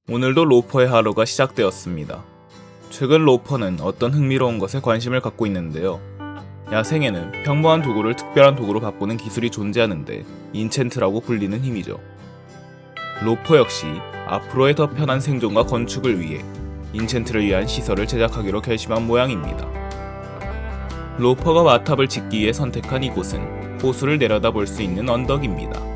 오늘도 로퍼의 하루가 시작되었습니다. 최근 로퍼는 어떤 흥미로운 것에 관심을 갖고 있는데요. 야생에는 평범한 도구를 특별한 도구로 바꾸는 기술이 존재하는데 인챈트라고 불리는 힘이죠. 로퍼 역시 앞으로의 더 편한 생존과 건축을 위해 인챈트를 위한 시설을 제작하기로 결심한 모양입니다. 로퍼가 마탑을 짓기 위해 선택한 이곳은 호수를 내려다볼 수 있는 언덕입니다.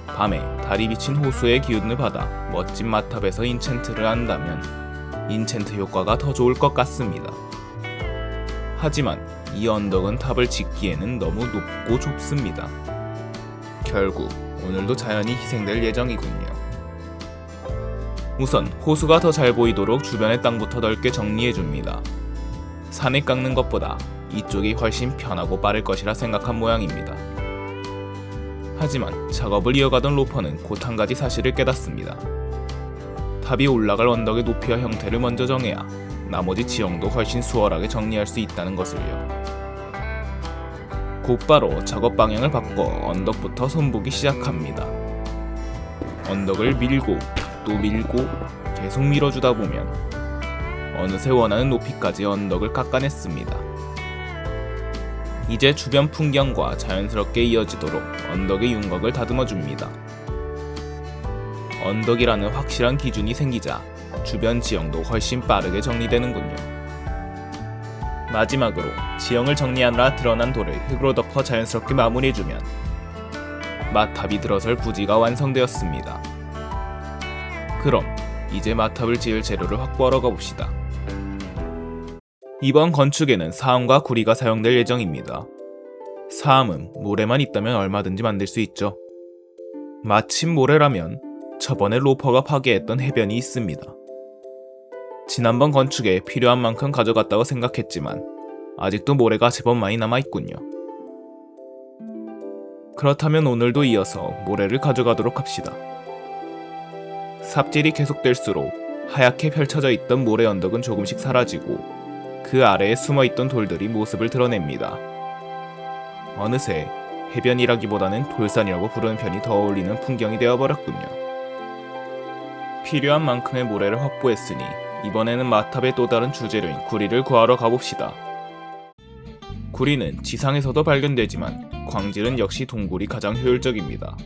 밤에 달이 비친 호수의 기운을 받아 멋진 마탑에서 인챈트를 한다면 인챈트 효과가 더 좋을 것 같습니다. 하지만 이 언덕은 탑을 짓기에는 너무 높고 좁습니다. 결국 오늘도 자연이 희생될 예정이군요. 우선 호수가 더 잘 보이도록 주변의 땅부터 넓게 정리해줍니다. 산에 깎는 것보다 이쪽이 훨씬 편하고 빠를 것이라 생각한 모양입니다. 하지만 작업을 이어가던 로퍼는 곧 한 가지 사실을 깨닫습니다. 탑이 올라갈 언덕의 높이와 형태를 먼저 정해야 나머지 지형도 훨씬 수월하게 정리할 수 있다는 것을요. 곧바로 작업 방향을 바꿔 언덕부터 손보기 시작합니다. 언덕을 밀고 또 밀고 계속 밀어주다 보면 어느새 원하는 높이까지 언덕을 깎아냈습니다. 이제 주변 풍경과 자연스럽게 이어지도록 언덕의 윤곽을 다듬어줍니다. 언덕이라는 확실한 기준이 생기자 주변 지형도 훨씬 빠르게 정리되는군요. 마지막으로 지형을 정리하느라 드러난 돌을 흙으로 덮어 자연스럽게 마무리해주면 마탑이 들어설 부지가 완성되었습니다. 그럼 이제 마탑을 지을 재료를 확보하러 가봅시다. 이번 건축에는 사암과 구리가 사용될 예정입니다. 사암은 모래만 있다면 얼마든지 만들 수 있죠. 마침 모래라면 저번에 로퍼가 파괴했던 해변이 있습니다. 지난번 건축에 필요한 만큼 가져갔다고 생각했지만 아직도 모래가 제법 많이 남아있군요. 그렇다면 오늘도 이어서 모래를 가져가도록 합시다. 삽질이 계속될수록 하얗게 펼쳐져 있던 모래 언덕은 조금씩 사라지고 그 아래에 숨어있던 돌들이 모습을 드러냅니다. 어느새 해변이라기보다는 돌산이라고 부르는 편이 더 어울리는 풍경이 되어버렸군요. 필요한 만큼의 모래를 확보했으니 이번에는 마탑의 또 다른 주재료인 구리를 구하러 가봅시다. 구리는 지상에서도 발견되지만 광질은 역시 동굴이 가장 효율적입니다.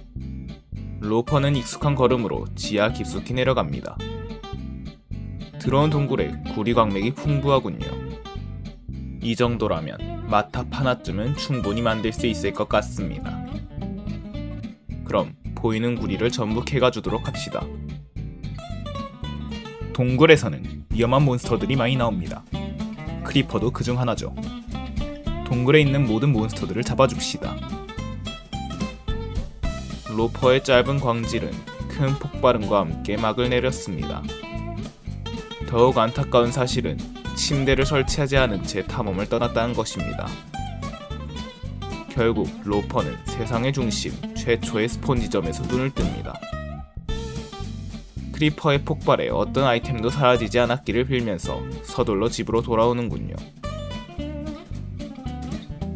로퍼는 익숙한 걸음으로 지하 깊숙이 내려갑니다. 들어온 동굴에 구리 광맥이 풍부하군요. 이 정도라면 마탑 하나쯤은 충분히 만들 수 있을 것 같습니다. 그럼 보이는 구리를 전부 캐가주도록 합시다. 동굴에서는 위험한 몬스터들이 많이 나옵니다. 크리퍼도 그중 하나죠. 동굴에 있는 모든 몬스터들을 잡아줍시다. 로퍼의 짧은 광질은 큰 폭발음과 함께 막을 내렸습니다. 더욱 안타까운 사실은 침대를 설치하지 않은 채 탐험을 떠났다는 것입니다. 결국 로퍼는 세상의 중심 최초의 스폰지점에서 눈을 뜹니다. 크리퍼의 폭발에 어떤 아이템도 사라지지 않았기를 빌면서 서둘러 집으로 돌아오는군요.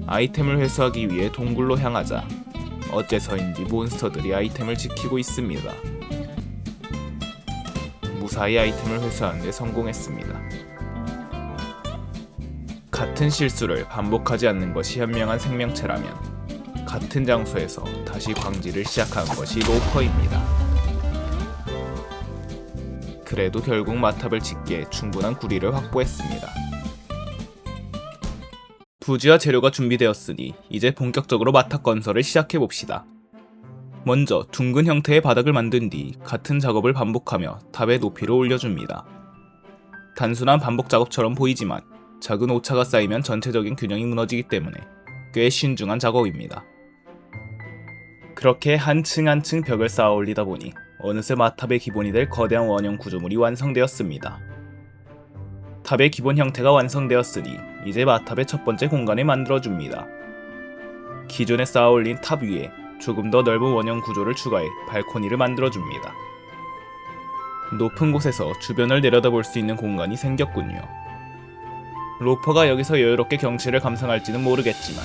아이템을 회수하기 위해 동굴로 향하자 어째서인지 몬스터들이 아이템을 지키고 있습니다. 무사히 아이템을 회수하는 데 성공했습니다. 같은 실수를 반복하지 않는 것이 현명한 생명체라면 같은 장소에서 다시 광질을 시작하는 것이 로퍼입니다. 그래도 결국 마탑을 짓기에 충분한 구리를 확보했습니다. 부지와 재료가 준비되었으니 이제 본격적으로 마탑 건설을 시작해봅시다. 먼저 둥근 형태의 바닥을 만든 뒤 같은 작업을 반복하며 탑의 높이를 올려줍니다. 단순한 반복 작업처럼 보이지만 작은 오차가 쌓이면 전체적인 균형이 무너지기 때문에 꽤 신중한 작업입니다. 그렇게 한층 한층 벽을 쌓아 올리다 보니 어느새 마탑의 기본이 될 거대한 원형 구조물이 완성되었습니다. 탑의 기본 형태가 완성되었으니 이제 마탑의 첫 번째 공간을 만들어줍니다. 기존에 쌓아 올린 탑 위에 조금 더 넓은 원형 구조를 추가해 발코니를 만들어줍니다. 높은 곳에서 주변을 내려다볼 수 있는 공간이 생겼군요. 로퍼가 여기서 여유롭게 경치를 감상할지는 모르겠지만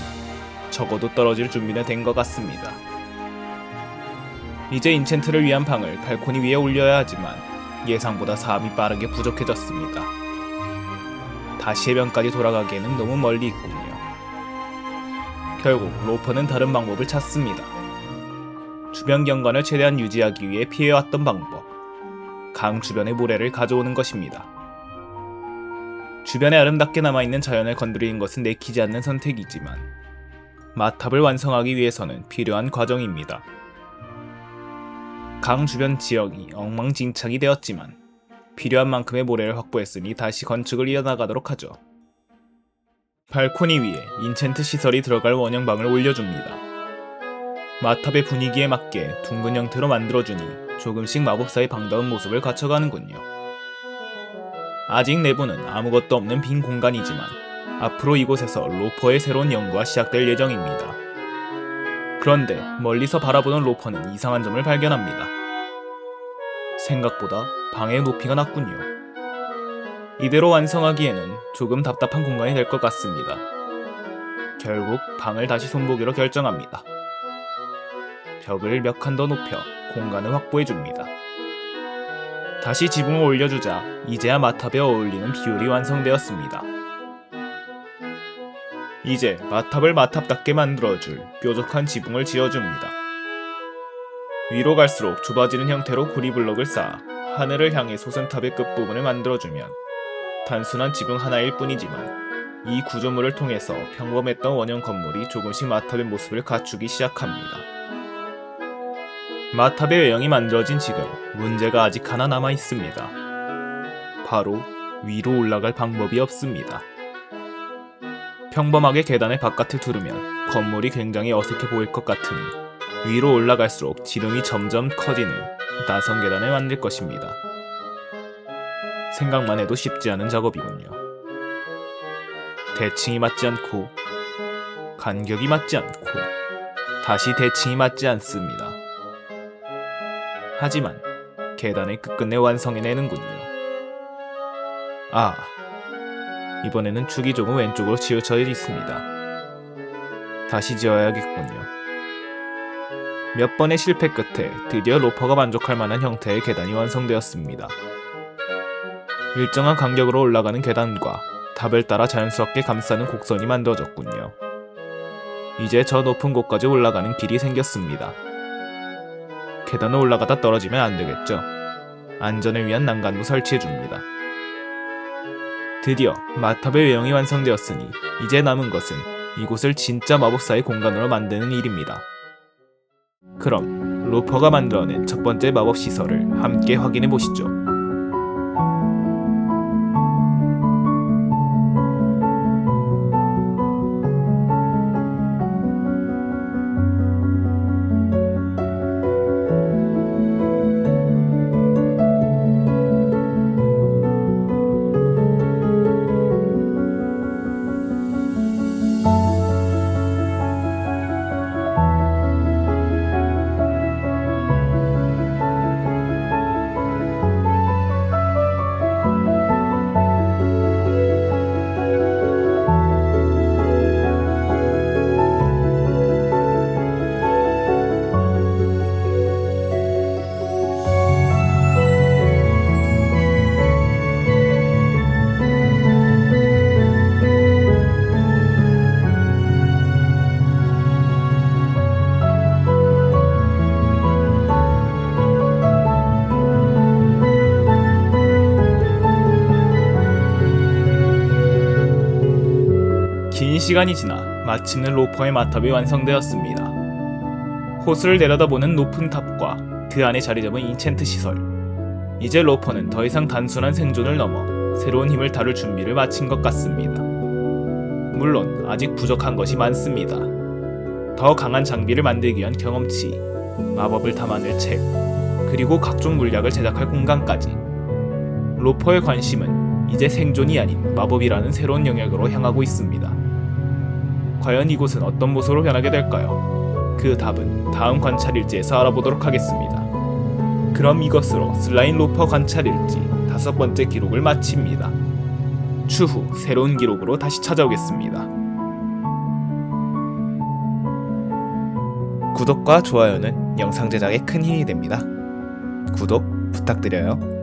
적어도 떨어질 준비는 된 것 같습니다. 이제 인챈트를 위한 방을 발코니 위에 올려야 하지만 예상보다 사람이 빠르게 부족해졌습니다. 다시 해변까지 돌아가기에는 너무 멀리 있군요. 결국 로퍼는 다른 방법을 찾습니다. 주변 경관을 최대한 유지하기 위해 피해왔던 방법, 강 주변의 모래를 가져오는 것입니다. 주변에 아름답게 남아있는 자연을 건드리는 것은 내키지 않는 선택이지만 마탑을 완성하기 위해서는 필요한 과정입니다. 강 주변 지역이 엉망진창이 되었지만 필요한 만큼의 모래를 확보했으니 다시 건축을 이어나가도록 하죠. 발코니 위에 인챈트 시설이 들어갈 원형방을 올려줍니다. 마탑의 분위기에 맞게 둥근 형태로 만들어주니 조금씩 마법사의 방다운 모습을 갖춰가는군요. 아직 내부는 아무것도 없는 빈 공간이지만 앞으로 이곳에서 로퍼의 새로운 연구가 시작될 예정입니다. 그런데 멀리서 바라보는 로퍼는 이상한 점을 발견합니다. 생각보다 방의 높이가 낮군요. 이대로 완성하기에는 조금 답답한 공간이 될 것 같습니다. 결국 방을 다시 손보기로 결정합니다. 벽을 몇 칸 더 높여 공간을 확보해줍니다. 다시 지붕을 올려주자 이제야 마탑에 어울리는 비율이 완성되었습니다. 이제 마탑을 마탑답게 만들어줄 뾰족한 지붕을 지어줍니다. 위로 갈수록 좁아지는 형태로 구리블럭을 쌓아 하늘을 향해 솟은 탑의 끝부분을 만들어주면 단순한 지붕 하나일 뿐이지만 이 구조물을 통해서 평범했던 원형 건물이 조금씩 마탑의 모습을 갖추기 시작합니다. 마탑의 외형이 만들어진 지금 문제가 아직 하나 남아 있습니다. 바로 위로 올라갈 방법이 없습니다. 평범하게 계단의 바깥을 두르면 건물이 굉장히 어색해 보일 것 같으니 위로 올라갈수록 지름이 점점 커지는 나선 계단을 만들 것입니다. 생각만 해도 쉽지 않은 작업이군요. 대칭이 맞지 않고 간격이 맞지 않고 다시 대칭이 맞지 않습니다. 하지만 계단을 끝끝내 완성해내는군요. 아, 이번에는 축이 조금 왼쪽으로 치우쳐 있습니다. 다시 지어야겠군요. 몇 번의 실패 끝에 드디어 로퍼가 만족할 만한 형태의 계단이 완성되었습니다. 일정한 간격으로 올라가는 계단과 탑을 따라 자연스럽게 감싸는 곡선이 만들어졌군요. 이제 저 높은 곳까지 올라가는 길이 생겼습니다. 계단을 올라가다 떨어지면 안되겠죠. 안전을 위한 난간도 설치해줍니다. 드디어 마탑의 외형이 완성되었으니 이제 남은 것은 이곳을 진짜 마법사의 공간으로 만드는 일입니다. 그럼 로퍼가 만들어낸 첫 번째 마법 시설을 함께 확인해 보시죠. 긴 시간이 지나 마침내 로퍼의 마탑이 완성되었습니다. 호수를 내려다보는 높은 탑과 그 안에 자리잡은 인챈트 시설. 이제 로퍼는 더 이상 단순한 생존을 넘어 새로운 힘을 다룰 준비를 마친 것 같습니다. 물론 아직 부족한 것이 많습니다. 더 강한 장비를 만들기 위한 경험치, 마법을 담아낼 책, 그리고 각종 물약을 제작할 공간까지. 로퍼의 관심은 이제 생존이 아닌 마법이라는 새로운 영역으로 향하고 있습니다. 과연 이곳은 어떤 모습으로 변하게 될까요? 그 답은 다음 관찰일지에서 알아보도록 하겠습니다. 그럼 이것으로 슬라임 로퍼 관찰일지 5번째 기록을 마칩니다. 추후 새로운 기록으로 다시 찾아오겠습니다. 구독과 좋아요는 영상 제작에 큰 힘이 됩니다. 구독 부탁드려요.